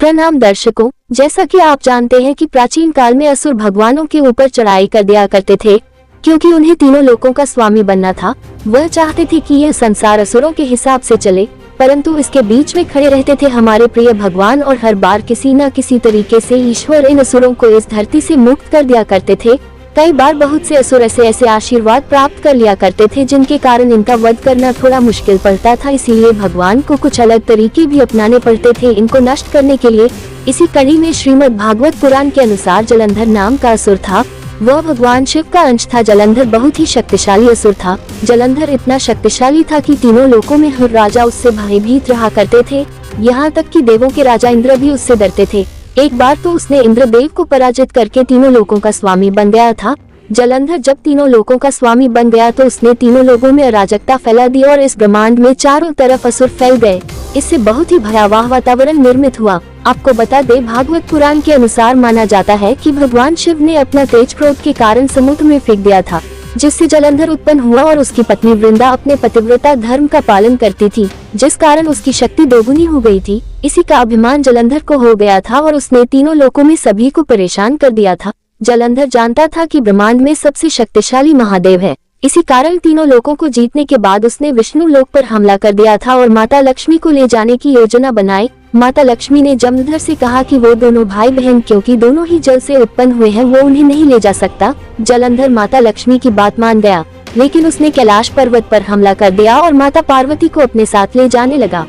प्रणाम दर्शकों, जैसा कि आप जानते हैं कि प्राचीन काल में असुर भगवानों के ऊपर चढ़ाई कर दिया करते थे, क्योंकि उन्हें तीनों लोकों का स्वामी बनना था। वह चाहते थे कि यह संसार असुरों के हिसाब से चले, परंतु इसके बीच में खड़े रहते थे हमारे प्रिय भगवान और हर बार किसी न किसी तरीके से ईश्वर इन असुरों को इस धरती से मुक्त कर दिया करते थे। कई बार बहुत से असुर ऐसे आशीर्वाद प्राप्त कर लिया करते थे जिनके कारण इनका वध करना थोड़ा मुश्किल पड़ता था, इसीलिए भगवान को कुछ अलग तरीके भी अपनाने पड़ते थे इनको नष्ट करने के लिए। इसी कड़ी में श्रीमद् भागवत पुराण के अनुसार जलंधर नाम का असुर था। वह भगवान शिव का अंश था। जलंधर बहुत ही शक्तिशाली असुर था। जलंधर इतना शक्तिशाली था कि तीनों लोकों में हर राजा उससे भयभीत रहा करते थे, यहाँ तक कि देवों के राजा इंद्र भी उससे डरते थे। एक बार तो उसने इंद्रदेव को पराजित करके तीनों लोकों का स्वामी बन गया था। जलंधर जब तीनों लोकों का स्वामी बन गया तो उसने तीनों लोगों में अराजकता फैला दी और इस ब्रह्मांड में चारों तरफ असुर फैल गए। इससे बहुत ही भयावह वातावरण निर्मित हुआ। आपको बता दे, भागवत पुराण के अनुसार माना जाता है कि भगवान शिव ने अपना तेज क्रोध के कारण समुद्र में फेंक दिया था, जिससे जलंधर उत्पन्न हुआ और उसकी पत्नी वृंदा अपने पतिव्रता धर्म का पालन करती थी, जिस कारण उसकी शक्ति दोगुनी हो गई थी। इसी का अभिमान जलंधर को हो गया था और उसने तीनों लोकों में सभी को परेशान कर दिया था। जलंधर जानता था कि ब्रह्मांड में सबसे शक्तिशाली महादेव है, इसी कारण तीनों लोकों को जीतने के बाद उसने विष्णु लोक पर हमला कर दिया था और माता लक्ष्मी को ले जाने की योजना बनाई। माता लक्ष्मी ने जलंधर से कहा कि वो दोनों भाई बहन, क्योंकि दोनों ही जल से उत्पन्न हुए हैं, वो उन्हें नहीं ले जा सकता। जलंधर माता लक्ष्मी की बात मान गया, लेकिन उसने कैलाश पर्वत पर हमला कर दिया और माता पार्वती को अपने साथ ले जाने लगा।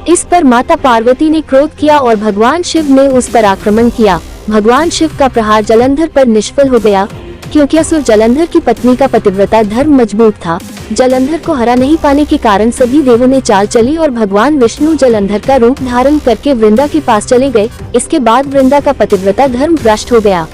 इस पर माता पार्वती ने क्रोध किया और भगवान शिव ने उस पर आक्रमण किया। भगवान शिव का प्रहार जलंधर पर निष्फल हो गया, क्योंकि असुर जलंधर की पत्नी का पतिव्रता धर्म मजबूत था। जलंधर को हरा नहीं पाने के कारण सभी देवों ने चाल चली और भगवान विष्णु जलंधर का रूप धारण करके वृंदा के पास चले गए। इसके बाद वृंदा का पतिव्रता धर्म भ्रष्ट हो गया।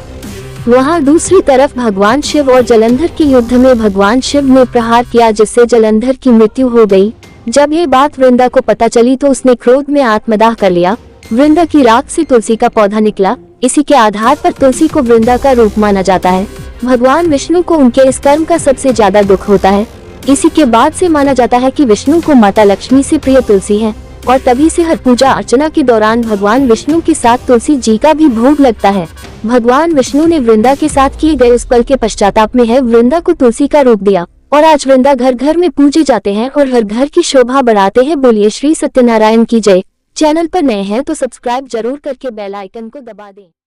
वहाँ दूसरी तरफ भगवान शिव और जलंधर के युद्ध में भगवान शिव ने प्रहार किया, जिससे जलंधर की मृत्यु हो गई। जब ये बात वृंदा को पता चली तो उसने क्रोध में आत्मदाह कर लिया। वृंदा की राख से तुलसी का पौधा निकला। इसी के आधार पर तुलसी को वृंदा का रूप माना जाता है। भगवान विष्णु को उनके इस कर्म का सबसे ज्यादा दुख होता है। इसी के बाद से माना जाता है कि विष्णु को माता लक्ष्मी से प्रिय तुलसी है, और तभी से हर पूजा अर्चना के दौरान भगवान विष्णु के साथ तुलसी जी का भी भोग लगता है। भगवान विष्णु ने वृंदा के साथ किए गए उस पल के पश्चाताप में है वृंदा को तुलसी का रूप दिया, और आज वृंदा घर घर में पूजे जाते हैं और हर घर की शोभा बढ़ाते हैं। बोलिए श्री सत्यनारायण की जय। चैनल पर नए हैं तो सब्सक्राइब जरूर करके बेल आइकन को दबा दें।